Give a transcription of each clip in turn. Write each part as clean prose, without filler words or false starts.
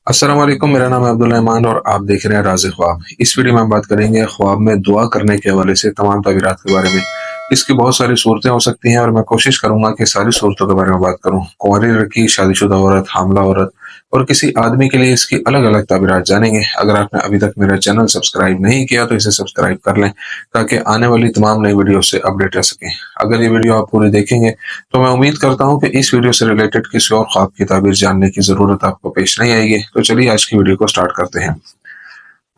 अस्सलाम वालेकुम। मेरा नाम है अब्दुल रहमान और आप देख रहे हैं राज़ ख्वाब। इस वीडियो में हम बात करेंगे ख्वाब में दुआ करने के हवाले से तमाम तवीरात के बारे में। इसकी बहुत सारी सूरतें हो सकती हैं और मैं कोशिश करूंगा कि सारी सूरतों के बारे में बात करूं। कुंवारी लड़की, शादीशुदा औरत, हामला औरत और किसी आदमी के लिए इसकी अलग अलग तबीरात जानेंगे। अगर आपने अभी तक मेरा चैनल सब्सक्राइब नहीं किया तो इसे सब्सक्राइब कर लें ताकि आने वाली तमाम नई वीडियो से अपडेट रह सकें। अगर ये वीडियो आप पूरी देखेंगे तो मैं उम्मीद करता हूं कि इस वीडियो से रिलेटेड किसी और ख्वाब की ताबीर जानने की जरूरत आपको पेश नहीं आएगी। तो चलिए आज की वीडियो को स्टार्ट करते हैं।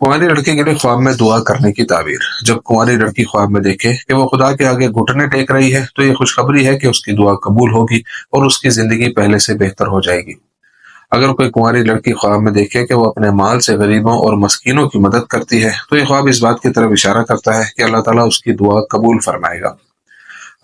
कुंवारी लड़की के लिए ख्वाब में दुआ करने की ताबीर। जब कुंवारी लड़की ख्वाब में देखे कि वो खुदा के आगे घुटने टेक रही है तो ये खुशखबरी है कि उसकी दुआ कबूल होगी और उसकी जिंदगी पहले से बेहतर हो जाएगी। अगर कोई कुंवारी लड़की ख्वाब में देखे कि वो अपने माल से गरीबों और मस्कीनों की मदद करती है तो ये ख्वाब इस बात की तरफ इशारा करता है कि अल्लाह ताला उसकी दुआ कबूल फरमाएगा।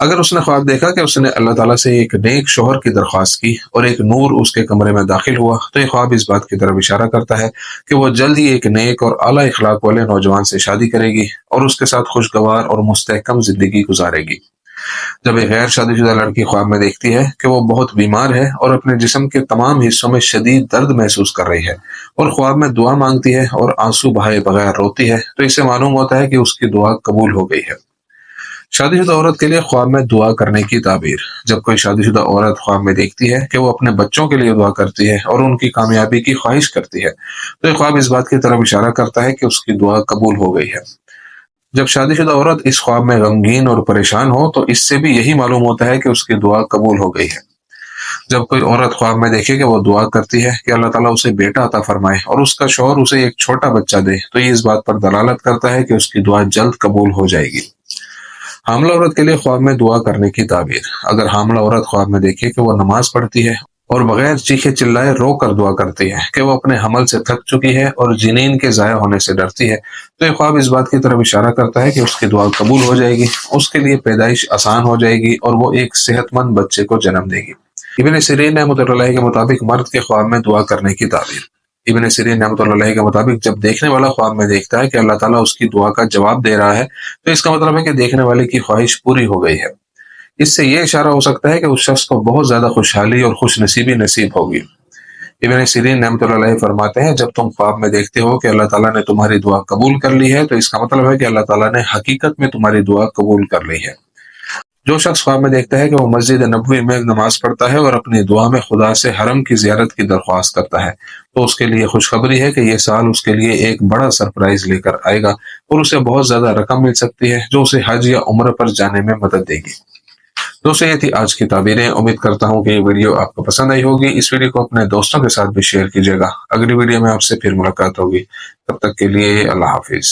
अगर उसने ख्वाब देखा कि उसने अल्लाह ताला से एक नेक शोहर की दरख्वास्त की और एक नूर उसके कमरे में दाखिल हुआ तो ये ख्वाब इस बात की तरफ इशारा करता है कि वो जल्द ही एक नेक और आला इखलाक वाले नौजवान से शादी करेगी और उसके साथ खुशगवार और मुस्तहकम जिंदगी गुजारेगी। जब एक गैर शादीशुदा लड़की ख्वाब में देखती है कि वो बहुत बीमार है और अपने जिस्म के तमाम हिस्सों में शदीद दर्द महसूस कर रही है और ख्वाब में दुआ मांगती है और आंसू बहाए बगैर रोती है तो इससे मालूम होता है कि उसकी दुआ कबूल हो गई है। शादीशुदा औरत के लिए ख्वाब में दुआ करने की ताबीर। जब कोई शादीशुदा औरत ख्वाब में देखती है कि वो अपने बच्चों के लिए दुआ करती है और उनकी कामयाबी की ख्वाहिश करती है तो ये ख्वाब इस बात की तरफ इशारा करता है कि उसकी दुआ कबूल हो गई है। जब शादीशुदा औरत इस ख्वाब में गमगीन और परेशान हो तो इससे भी यही मालूम होता है कि उसकी दुआ कबूल हो गई है। जब कोई औरत ख्वाब में देखे कि वो दुआ करती है कि अल्लाह ताला उसे बेटा अता फरमाए और उसका शौहर उसे एक छोटा बच्चा दे तो ये इस बात पर दलालत करता है कि उसकी दुआ जल्द कबूल हो जाएगी। हामला औरत के लिए ख्वाब में दुआ करने की ताबीर। अगर हामला औरत ख्वाब में देखे कि वो नमाज पढ़ती है और बगैर चीखे चिल्लाए रो कर दुआ करती है कि वो अपने हमल से थक चुकी है और जिनीन के जाया होने से डरती है तो ये ख्वाब इस बात की तरफ इशारा करता है कि उसकी दुआ कबूल हो जाएगी, उसके लिए पैदाइश आसान हो जाएगी और वो एक सेहतमंद बच्चे को जन्म देगी। इब्न सिरीन रहमतुल्लाह के मुताबिक मर्द के ख्वाब में दुआ करने की ताबीर। इब्न सिरीन रहमतुल्लाह के मुताबिक जब देखने वाला ख्वाब में देखता है कि अल्लाह ताला उसकी दुआ का जवाब दे रहा है तो इसका मतलब है कि देखने वाले की ख्वाहिश पूरी हो गई है। इससे ये इशारा हो सकता है कि उस शख्स को बहुत ज्यादा खुशहाली और खुश नसीबी नसीब होगी। इब्न सिरीन रहमतुल्लाह फरमाते हैं, जब तुम ख्वाब में देखते हो कि अल्लाह ताला ने तुम्हारी दुआ कबूल कर ली है तो इसका मतलब है कि अल्लाह ताला ने हकीकत में तुम्हारी दुआ कबूल कर ली है। जो शख्स ख्वाब में देखता है कि वो मस्जिद नबवी में नमाज पढ़ता है और अपनी दुआ में खुदा से हरम की जियारत की दरख्वास्त करता है तो उसके लिए खुशखबरी है कि ये साल उसके लिए एक बड़ा सरप्राइज लेकर आएगा और उसे बहुत ज्यादा रकम मिल सकती है जो उसे हज या उम्र पर जाने में मदद देगी। दोस्तों, ये थी आज की ताबीरें। उम्मीद करता हूँ कि ये वीडियो आपको पसंद आई होगी। इस वीडियो को अपने दोस्तों के साथ भी शेयर कीजिएगा। अगली वीडियो में आपसे फिर मुलाकात होगी। तब तक के लिए अल्लाह हाफिज।